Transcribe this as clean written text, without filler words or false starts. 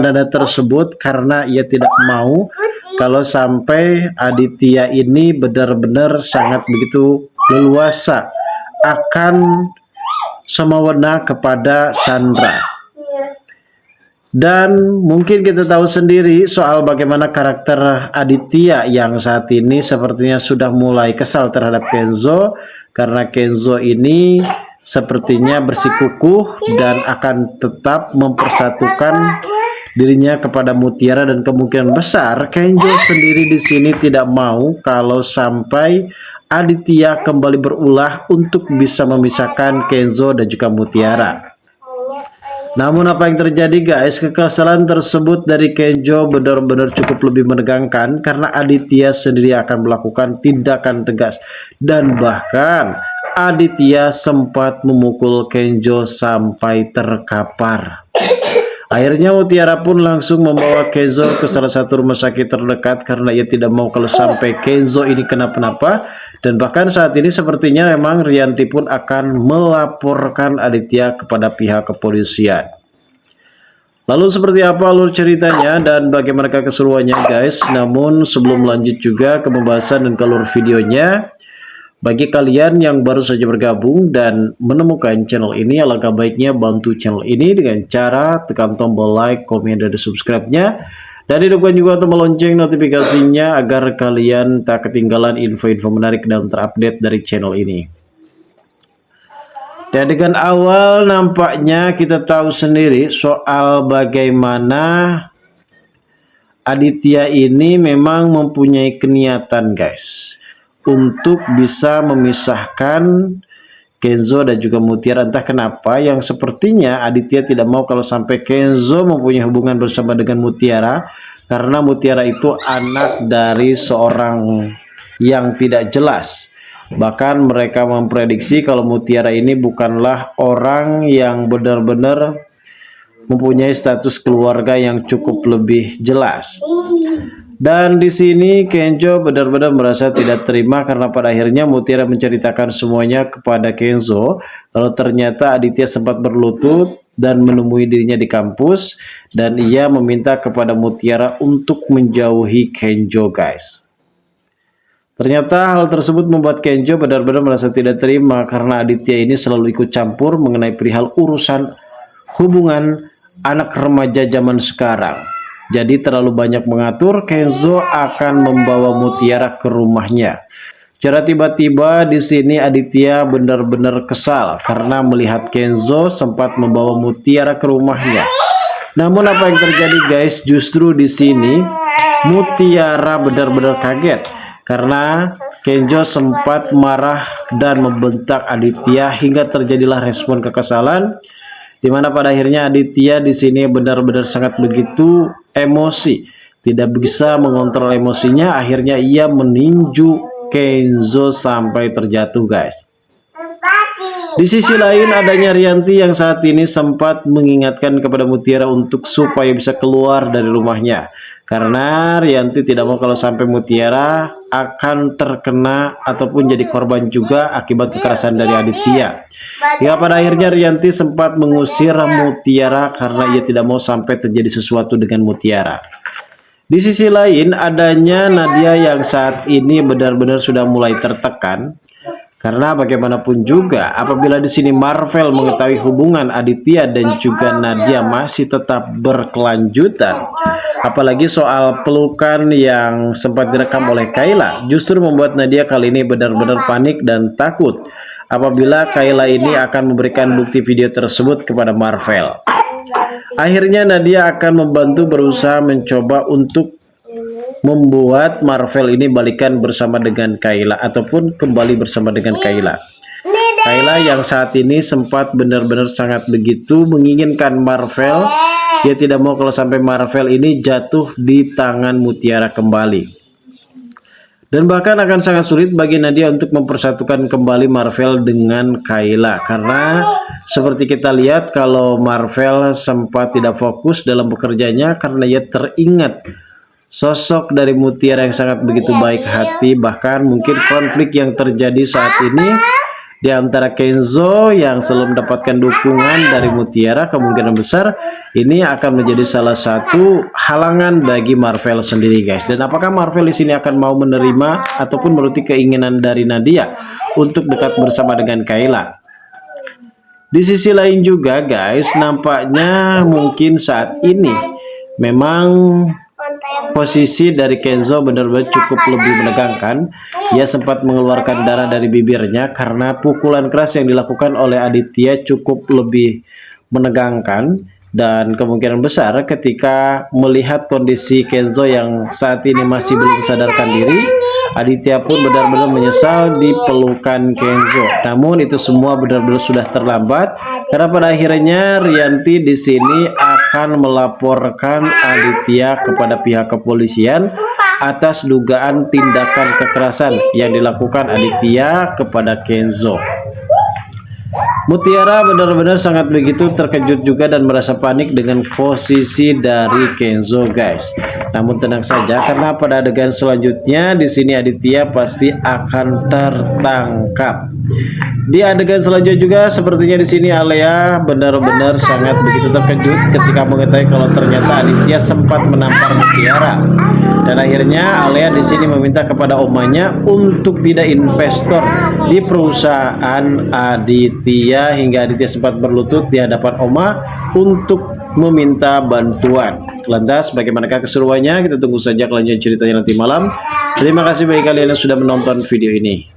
dana tersebut karena ia tidak mau kalau sampai Aditya ini benar-benar sangat begitu leluasa akan semena kepada Sandra. Dan mungkin kita tahu sendiri soal bagaimana karakter Aditya yang saat ini sepertinya sudah mulai kesal terhadap Kenzo, karena Kenzo ini sepertinya bersikukuh dan akan tetap mempersatukan dirinya kepada Mutiara, dan kemungkinan besar Kenzo sendiri di sini tidak mau kalau sampai Aditya kembali berulah untuk bisa memisahkan Kenzo dan juga Mutiara. Namun apa yang terjadi guys, kekesalan tersebut dari Kenzo benar-benar cukup lebih menegangkan karena Aditya sendiri akan melakukan tindakan tegas, dan bahkan Aditya sempat memukul Kenzo sampai terkapar. Akhirnya Mutiara pun langsung membawa Kenzo ke salah satu rumah sakit terdekat karena ia tidak mau kalau sampai Kenzo ini kenapa-napa. Dan bahkan saat ini sepertinya memang Rianti pun akan melaporkan Aditya kepada pihak kepolisian. Lalu seperti apa alur ceritanya dan bagaimana keseruannya guys. Namun sebelum lanjut juga ke pembahasan dan ke alur videonya, bagi kalian yang baru saja bergabung dan menemukan channel ini, alangkah baiknya bantu channel ini dengan cara tekan tombol like, komen, dan subscribe-nya. Dan hidupkan juga tombol lonceng notifikasinya agar kalian tak ketinggalan info-info menarik dan terupdate dari channel ini. Dan dengan awal nampaknya kita tahu sendiri soal bagaimana Aditya ini memang mempunyai keniatan guys untuk bisa memisahkan Kenzo dan juga Mutiara. Entah kenapa yang sepertinya Aditya tidak mau kalau sampai Kenzo mempunyai hubungan bersama dengan Mutiara, karena Mutiara itu anak dari seorang yang tidak jelas. Bahkan mereka memprediksi kalau Mutiara ini bukanlah orang yang benar-benar mempunyai status keluarga yang cukup lebih jelas. Dan di sini Kenzo benar-benar merasa tidak terima karena pada akhirnya Mutiara menceritakan semuanya kepada Kenzo. Kalau ternyata Aditya sempat berlutut dan menemui dirinya di kampus, dan ia meminta kepada Mutiara untuk menjauhi Kenzo guys. Ternyata hal tersebut membuat Kenzo benar-benar merasa tidak terima karena Aditya ini selalu ikut campur mengenai perihal urusan hubungan anak remaja zaman sekarang. Jadi terlalu banyak mengatur, Kenzo akan membawa Mutiara ke rumahnya. Cara tiba-tiba di sini Aditya benar-benar kesal karena melihat Kenzo sempat membawa Mutiara ke rumahnya. Namun apa yang terjadi guys, justru di sini Mutiara benar-benar kaget karena Kenzo sempat marah dan membentak Aditya hingga terjadilah respon kekesalan, di mana pada akhirnya Aditya di sini benar-benar sangat begitu emosi, tidak bisa mengontrol emosinya. Akhirnya ia meninju Kenzo sampai terjatuh guys. Di sisi lain adanya Rianti yang saat ini sempat mengingatkan kepada Mutiara untuk supaya bisa keluar dari rumahnya, karena Rianti tidak mau kalau sampai Mutiara akan terkena ataupun jadi korban juga akibat kekerasan dari Aditya. Hingga pada akhirnya Rianti sempat mengusir Mutiara karena ia tidak mau sampai terjadi sesuatu dengan Mutiara. Di sisi lain adanya Nadia yang saat ini benar-benar sudah mulai tertekan. Karena bagaimanapun juga apabila di sini Marvel mengetahui hubungan Aditya dan juga Nadia masih tetap berkelanjutan, apalagi soal pelukan yang sempat direkam oleh Kayla, justru membuat Nadia kali ini benar-benar panik dan takut apabila Kayla ini akan memberikan bukti video tersebut kepada Marvel. Akhirnya Nadia akan membantu berusaha mencoba untuk membuat Marvel ini balikan bersama dengan Kayla ataupun kembali bersama dengan Kayla. Kayla yang saat ini sempat benar-benar sangat begitu menginginkan Marvel. Dia tidak mau kalau sampai Marvel ini jatuh di tangan Mutiara kembali. Dan bahkan akan sangat sulit bagi Nadia untuk mempersatukan kembali Marvel dengan Kayla, karena seperti kita lihat kalau Marvel sempat tidak fokus dalam bekerjanya karena ia teringat sosok dari Mutiara yang sangat begitu baik hati. Bahkan mungkin konflik yang terjadi saat ini di antara Kenzo yang selalu mendapatkan dukungan dari Mutiara, kemungkinan besar ini akan menjadi salah satu halangan bagi Marvel sendiri, guys. Dan apakah Marvel di sini akan mau menerima ataupun menuruti keinginan dari Nadia untuk dekat bersama dengan Kayla? Di sisi lain juga, guys, nampaknya mungkin saat ini memang posisi dari Kenzo benar-benar cukup lebih menegangkan. Ia sempat mengeluarkan darah dari bibirnya karena pukulan keras yang dilakukan oleh Aditya cukup lebih menegangkan. Dan kemungkinan besar ketika melihat kondisi Kenzo yang saat ini masih belum sadarkan diri, Aditya pun benar-benar menyesal di pelukan Kenzo. Namun itu semua benar-benar sudah terlambat karena pada akhirnya Rianti di sini akan melaporkan Aditya kepada pihak kepolisian atas dugaan tindakan kekerasan yang dilakukan Aditya kepada Kenzo. Mutiara benar-benar sangat begitu terkejut juga dan merasa panik dengan posisi dari Kenzo, guys. Namun tenang saja karena pada adegan selanjutnya di sini Aditya pasti akan tertangkap. Di adegan selanjutnya juga sepertinya di sini Alea benar-benar sangat begitu terkejut ketika mengetahui kalau ternyata Aditya sempat menampar Mutiara. Dan akhirnya Alea di sini meminta kepada omanya untuk tidak investor di perusahaan Aditya, hingga Aditya sempat berlutut di hadapan Oma untuk meminta bantuan. Lantas bagaimanakah keseruannya? Kita tunggu saja kelanjutan ceritanya nanti malam. Terima kasih bagi kalian yang sudah menonton video ini.